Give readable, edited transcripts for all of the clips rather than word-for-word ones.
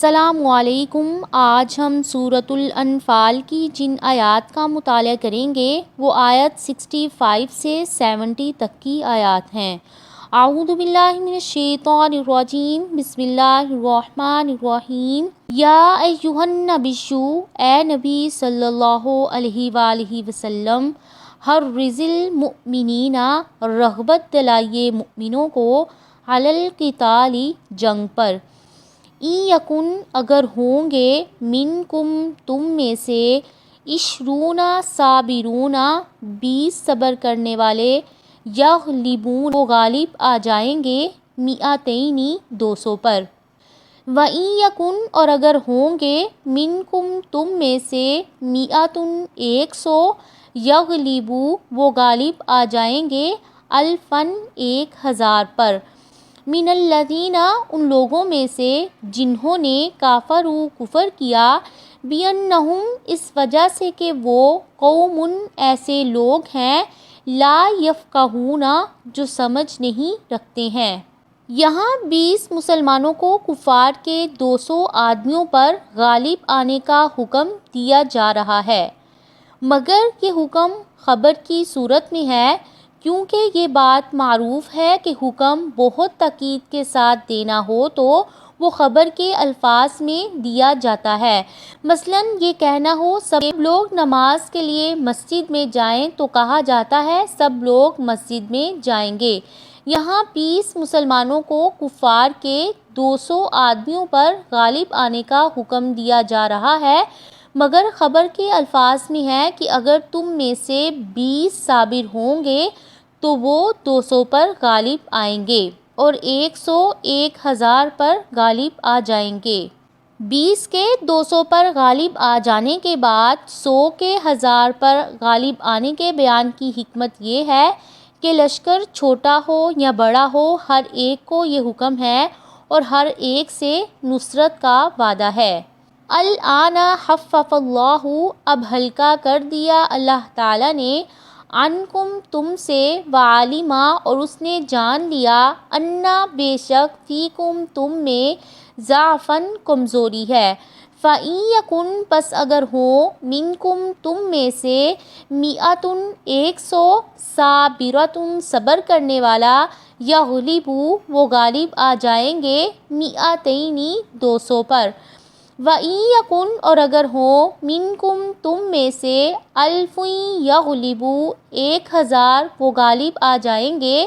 السلام علیکم۔ آج ہم سورۃ الانفال کی جن آیات کا مطالعہ کریں گے وہ آیت 65 سے 70 تک کی آیات ہیں۔ اعوذ باللہ من الشیطان الرجیم، بسم اللہ الرحمن الرحیم۔ یا ایھا النبی، اے نبی صلی اللہ علیہ وآلہ وسلم، حرض المؤمنین، رغبت دلائیے مومنوں کو، علی القتال، جنگ پر۔ یکن، اگر ہوں گے، منکم، تم میں سے، 20 صابرون، 20 صبر کرنے والے، یغلبون، وہ غالب آ جائیں گے، 200، 200 پر۔ وَإِن یکن، اور اگر ہوں گے، منکم، تم میں سے، 100، یغلبوا، وہ غالب آ جائیں گے، 1000 پر۔ من الذین، ان لوگوں میں سے جنہوں نے کفروا، کفر کیا، بِأَنَّهُمْ، اس وجہ سے کہ وہ، قوم، ایسے لوگ ہیں، لا یفقہون، جو سمجھ نہیں رکھتے ہیں۔ یہاں 20 مسلمانوں کو کفار کے 200 آدمیوں پر غالب آنے کا حکم دیا جا رہا ہے، مگر یہ حکم خبر کی صورت میں ہے، کیونکہ یہ بات معروف ہے کہ حکم بہت تاکید کے ساتھ دینا ہو تو وہ خبر کے الفاظ میں دیا جاتا ہے۔ مثلاً یہ کہنا ہو، سب لوگ نماز کے لیے مسجد میں جائیں تو کہا جاتا ہے، سب لوگ مسجد میں جائیں گے۔ یہاں 20 مسلمانوں کو کفار کے 200 آدمیوں پر غالب آنے کا حکم دیا جا رہا ہے، مگر خبر کے الفاظ میں ہے کہ اگر تم میں سے 20 صابر ہوں گے تو وہ 200 پر غالب آئیں گے، اور 100 1000 پر غالب آ جائیں گے۔ 20 کے 200 پر غالب آ جانے کے بعد 100 کے 1000 پر غالب آنے کے بیان کی حکمت یہ ہے کہ لشکر چھوٹا ہو یا بڑا ہو، ہر ایک کو یہ حکم ہے اور ہر ایک سے نصرت کا وعدہ ہے۔ الآن خفف اللہ، اب ہلکا کر دیا اللہ تعالیٰ نے، عنکم، تم سے، وعلم، اور اس نے جان لیا، انا، بے شک، فیکم، تم میں، ضعفاً، کمزوری ہے۔ فَإِن یکن، پس اگر ہو، منکم، تم میں سے، 100، صابرۃ، صبر کرنے والا، یغلبوا، وہ غالب آ جائیں گے، 200 پر۔ وَإِن یکن، اور اگر ہو، منکم، تم میں سے، 1000، یغلبوا، 1000، وہ غالب آ جائیں گے،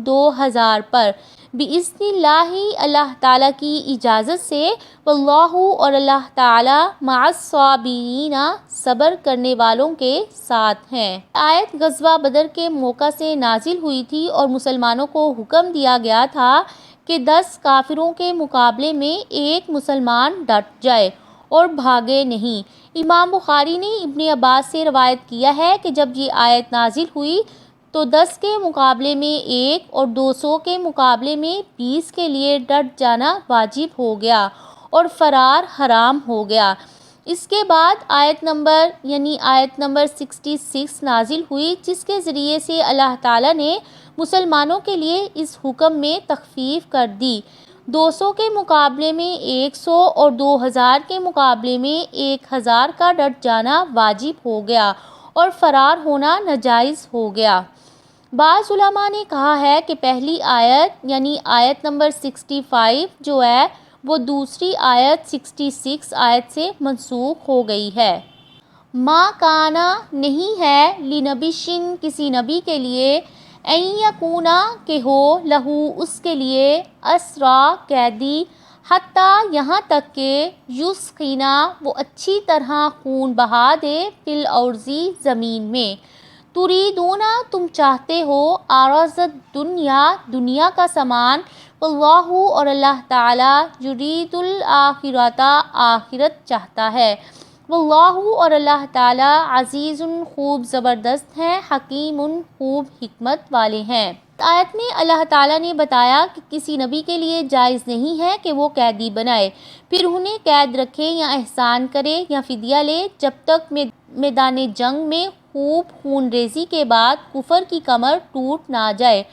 2000 پر، بِإِذْنِ اللہ، اللہ تعالیٰ کی اجازت سے، واللہ، اور اللہ تعالیٰ، مع الصابرین، صبر کرنے والوں کے ساتھ ہیں۔ آیت غزوہ بدر کے موقع سے نازل ہوئی تھی اور مسلمانوں کو حکم دیا گیا تھا کہ 10 کافروں کے مقابلے میں ایک مسلمان ڈٹ جائے اور بھاگے نہیں۔ امام بخاری نے ابن عباس سے روایت کیا ہے کہ جب یہ آیت نازل ہوئی تو 10 کے مقابلے میں 1 اور 200 کے مقابلے میں 20 کے لیے ڈٹ جانا واجب ہو گیا اور فرار حرام ہو گیا۔ اس کے بعد آیت نمبر 66 نازل ہوئی، جس کے ذریعے سے اللہ تعالیٰ نے مسلمانوں کے لیے اس حکم میں تخفیف کر دی۔ 200 کے مقابلے میں 100 اور 2000 کے مقابلے میں 1000 کا ڈٹ جانا واجب ہو گیا اور فرار ہونا ناجائز ہو گیا۔ بعض علماء نے کہا ہے کہ پہلی آیت آیت نمبر 65 جو ہے وہ دوسری آیت 66 آیت سے منسوخ ہو گئی ہے۔ ما کانا، نہیں ہے، لنبیٍ، کسی نبی کے لیے، ان یکون، کہ ہو، لہو، اس کے لیے، اسریٰ، قیدی، حتیٰ، یہاں تک کہ، یثخن، وہ اچھی طرح خون بہا دے، فی الارض، زمین میں۔ تریدون، تم چاہتے ہو، عرض الدنیا، دنیا کا سامان، واللہ، اور اللہ تعالیٰ، یرید الآخرۃ، آخرت چاہتا ہے، واللہ، اور اللہ تعالیٰ، عزیز، خوب زبردست ہیں، حکیم، خوب حکمت والے ہیں۔ آیت میں اللہ تعالیٰ نے بتایا کہ کسی نبی کے لیے جائز نہیں ہے کہ وہ قیدی بنائے، پھر انہیں قید رکھے یا احسان کرے یا فدیہ لے، جب تک میدان جنگ میں خوب خون ریزی کے بعد کفر کی کمر ٹوٹ نہ جائے،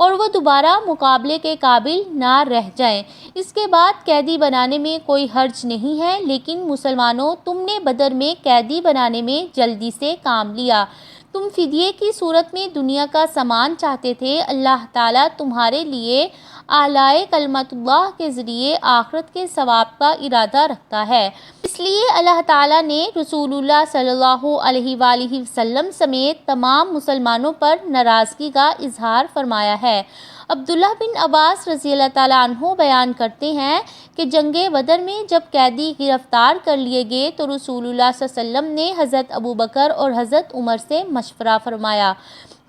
اور وہ دوبارہ مقابلے کے قابل نہ رہ جائیں۔ اس کے بعد قیدی بنانے میں کوئی حرج نہیں ہے، لیکن مسلمانوں، تم نے بدر میں قیدی بنانے میں جلدی سے کام لیا۔ تم فدیے کی صورت میں دنیا کا سامان چاہتے تھے، اللہ تعالیٰ تمہارے لیے اعلائے کلمت اللہ کے ذریعے آخرت کے ثواب کا ارادہ رکھتا ہے، اس لیے اللہ تعالیٰ نے رسول اللہ صلی اللہ علیہ وآلہ وسلم سمیت تمام مسلمانوں پر ناراضگی کا اظہار فرمایا ہے۔ عبداللہ بن عباس رضی اللہ تعالیٰ عنہ بیان کرتے ہیں کہ جنگ بدر میں جب قیدی گرفتار کر لیے گئے تو رسول اللہ صلی اللہ علیہ وسلم نے حضرت ابوبکر اور حضرت عمر سے مشورہ فرمایا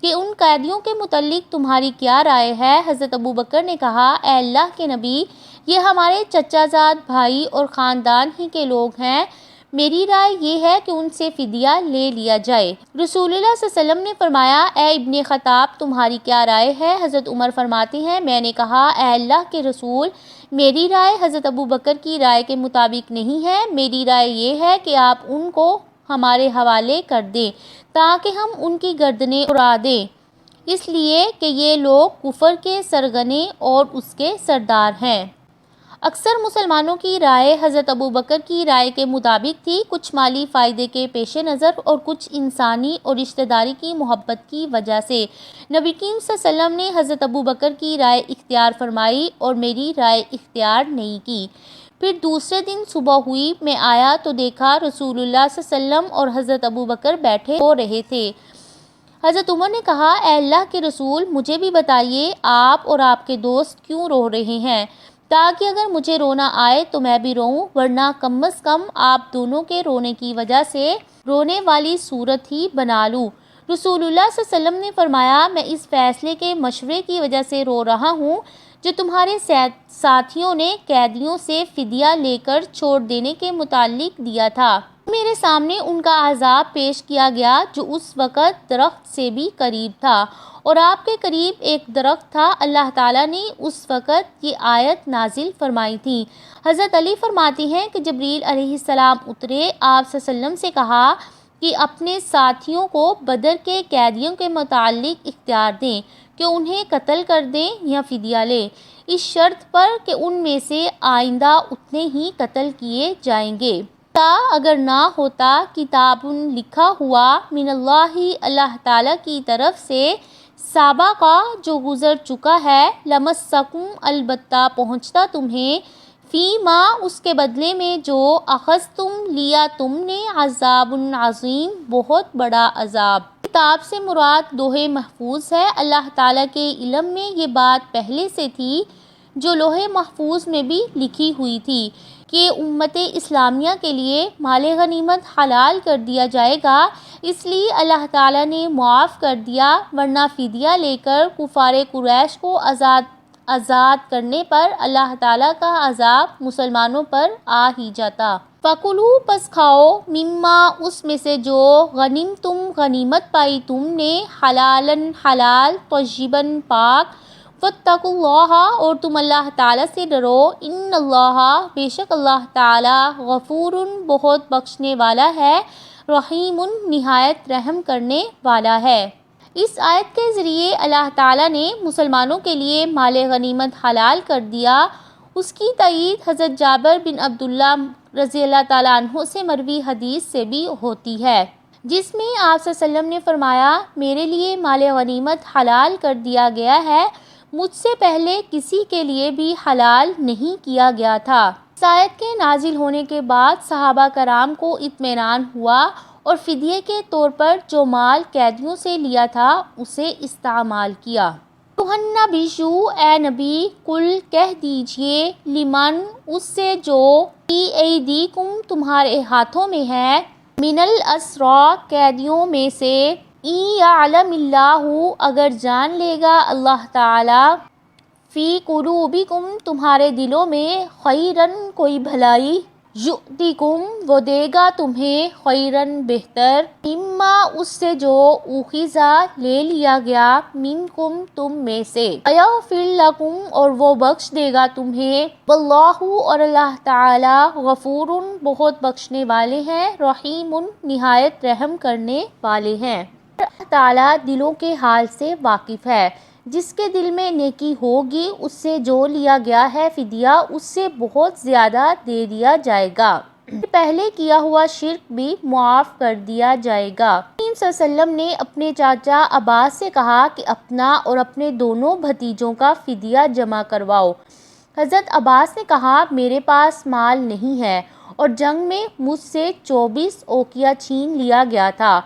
کہ ان قیدیوں کے متعلق تمہاری کیا رائے ہے؟ حضرت ابوبکر نے کہا، اے اللہ کے نبی، یہ ہمارے چچا زاد بھائی اور خاندان ہی کے لوگ ہیں، میری رائے یہ ہے کہ ان سے فدیہ لے لیا جائے۔ رسول اللہ صلی اللہ علیہ وسلم نے فرمایا، اے ابن خطاب، تمہاری کیا رائے ہے؟ حضرت عمر فرماتے ہیں، میں نے کہا، اے اللہ کے رسول، میری رائے حضرت ابوبکر کی رائے کے مطابق نہیں ہے، میری رائے یہ ہے کہ آپ ان کو ہمارے حوالے کر دیں تاکہ ہم ان کی گردنیں اڑا دیں، اس لیے کہ یہ لوگ کفر کے سرغنے اور اس کے سردار ہیں۔ اکثر مسلمانوں کی رائے حضرت ابوبکر کی رائے کے مطابق تھی، کچھ مالی فائدے کے پیش نظر اور کچھ انسانی اور رشتہ داری کی محبت کی وجہ سے نبی کریم صلی اللہ علیہ وسلم نے حضرت ابوبکر کی رائے اختیار فرمائی اور میری رائے اختیار نہیں کی۔ پھر دوسرے دن صبح ہوئی، میں آیا تو دیکھا رسول اللہ صلی اللہ علیہ وسلم اور حضرت ابوبکر بیٹھے ہو رہے تھے۔ حضرت عمر نے کہا، اے اللہ کے رسول، مجھے بھی بتائیے آپ اور آپ کے دوست کیوں رو رہے ہیں، تاکہ اگر مجھے رونا آئے تو میں بھی روؤں، ورنہ کم از کم آپ دونوں کے رونے کی وجہ سے رونے والی صورت ہی بنا لوں۔ رسول اللہ صلی اللہ علیہ وسلم نے فرمایا، میں اس فیصلے کے مشورے کی وجہ سے رو رہا ہوں جو تمہارے ساتھیوں نے قیدیوں سے فدیہ لے کر چھوڑ دینے کے متعلق دیا تھا۔ میرے سامنے ان کا عذاب پیش کیا گیا جو اس وقت درخت سے بھی قریب تھا اور آپ کے قریب ایک درخت تھا۔ اللہ تعالیٰ نے اس وقت یہ آیت نازل فرمائی تھی۔ حضرت علی فرماتی ہیں کہ جبریل علیہ السلام اترے، آپ صلی اللہ علیہ وسلم سے کہا کہ اپنے ساتھیوں کو بدر کے قیدیوں کے متعلق اختیار دیں کہ انہیں قتل کر دیں یا فدیہ لیں، اس شرط پر کہ ان میں سے آئندہ اتنے ہی قتل کیے جائیں گے۔ اگر نہ ہوتا کتاب لکھا ہوا من اللہ، اللہ تعالیٰ کی طرف سے، سابقہ جو گزر چکا ہے، لمسکم البتہ پہنچتا تمہیں، فی ما اس کے بدلے میں جو اخذتم لیا تم نے، عذاب عظیم بہت بڑا عذاب۔ کتاب سے مراد لوح محفوظ ہے۔ اللہ تعالیٰ کے علم میں یہ بات پہلے سے تھی جو لوح محفوظ میں بھی لکھی ہوئی تھی کہ امت اسلامیہ کے لیے مال غنیمت حلال کر دیا جائے گا، اس لیے اللہ تعالیٰ نے معاف کر دیا، ورنہ فدیہ لے کر کفار قریش کو آزاد کرنے پر اللہ تعالیٰ کا عذاب مسلمانوں پر آ ہی جاتا۔ فَكُلُوا پس کھاؤ، مما اس میں سے جو غنمتم غنیمت پائی تم نے، حلالن حلال، طیباً پاک، واتقوا اللہ اور تم اللہ تعالیٰ سے ڈرو، ان اللہ بے شک اللہ تعالیٰ غفور بہت بخشنے والا ہے، رحیم نہایت رحم کرنے والا ہے۔ اس آیت کے ذریعے اللہ تعالیٰ نے مسلمانوں کے لیے مال غنیمت حلال کر دیا۔ اس کی تائید حضرت جابر بن عبداللہ رضی اللہ تعالیٰ عنہ سے مروی حدیث سے بھی ہوتی ہے، جس میں آپ صلی اللہ علیہ وسلم نے فرمایا، میرے لیے مال غنیمت حلال کر دیا گیا ہے، مجھ سے پہلے کسی کے لیے بھی حلال نہیں کیا گیا تھا۔ اس آیت کے نازل ہونے کے بعد صحابہ کرام کو اطمینان ہوا اور فدیے کے طور پر جو مال قیدیوں سے لیا تھا اسے استعمال کیا۔ النبیُّ اے نبی، قل کہہ دیجئے، لمن اس سے جو فی ایدیکم تمہارے ہاتھوں میں ہے، من الاسریٰ قیدیوں میں سے، ان یعلم اللہ اگر جان لے گا اللہ تعالیٰ، فی قلوبکم تمہارے دلوں میں، خیراً کوئی بھلائی، یؤتکم وہ دے گا تمہیں، خیراً بہتر، مما اس سے جو اخذ لے لیا گیا، منکم تم میں سے، ویغفر لکم اور وہ بخش دے گا تمہیں، واللہ اور اللہ تعالی، غفور بہت بخشنے والے ہیں، رحیم نہایت رحم کرنے والے ہیں۔ اللہ تعالیٰ دلوں کے حال سے واقف ہے۔ جس کے دل میں نیکی ہوگی اس سے جو لیا گیا ہے فدیہ اس سے بہت زیادہ دے دیا جائے گا، پہلے کیا ہوا شرک بھی معاف کر دیا جائے گا۔ نبی صلی اللہ علیہ وسلم نے اپنے چاچا عباس سے کہا کہ اپنا اور اپنے دونوں بھتیجوں کا فدیہ جمع کرواؤ۔ حضرت عباس نے کہا میرے پاس مال نہیں ہے اور جنگ میں مجھ سے 24 اوقیہ چھین لیا گیا تھا،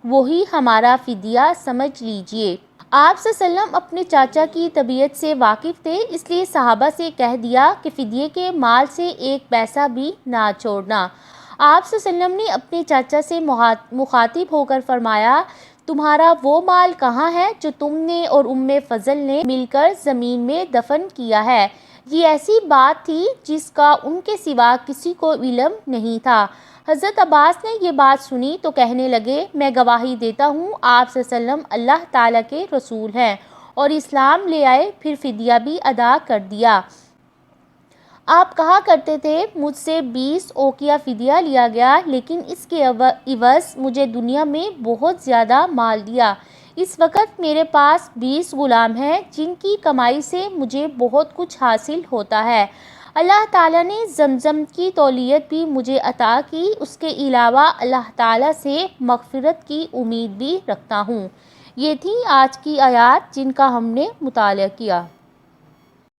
وہی ہمارا فدیہ سمجھ لیجئے۔ آپ صلی اللہ علیہ وسلم اپنے چاچا کی طبیعت سے واقف تھے، اس لیے صحابہ سے کہہ دیا کہ فدیے کے مال سے ایک پیسہ بھی نہ چھوڑنا۔ آپ صلی اللہ علیہ وسلم نے اپنے چاچا سے مخاطب ہو کر فرمایا تمہارا وہ مال کہاں ہے جو تم نے اور ام فضل نے مل کر زمین میں دفن کیا ہے؟ یہ ایسی بات تھی جس کا ان کے سوا کسی کو علم نہیں تھا۔ حضرت عباس نے یہ بات سنی تو کہنے لگے میں گواہی دیتا ہوں آپ صلی اللہ علیہ وسلم اللہ تعالیٰ کے رسول ہیں، اور اسلام لے آئے، پھر فدیہ بھی ادا کر دیا۔ آپ کہا کرتے تھے مجھ سے 20 اوقیہ فدیہ لیا گیا لیکن اس کے عوض مجھے دنیا میں بہت زیادہ مال دیا۔ اس وقت میرے پاس 20 غلام ہیں جن کی کمائی سے مجھے بہت کچھ حاصل ہوتا ہے۔ اللہ تعالیٰ نے زمزم کی تولیت بھی مجھے عطا کی، اس کے علاوہ اللہ تعالیٰ سے مغفرت کی امید بھی رکھتا ہوں۔ یہ تھیں آج کی آیات جن کا ہم نے مطالعہ کیا۔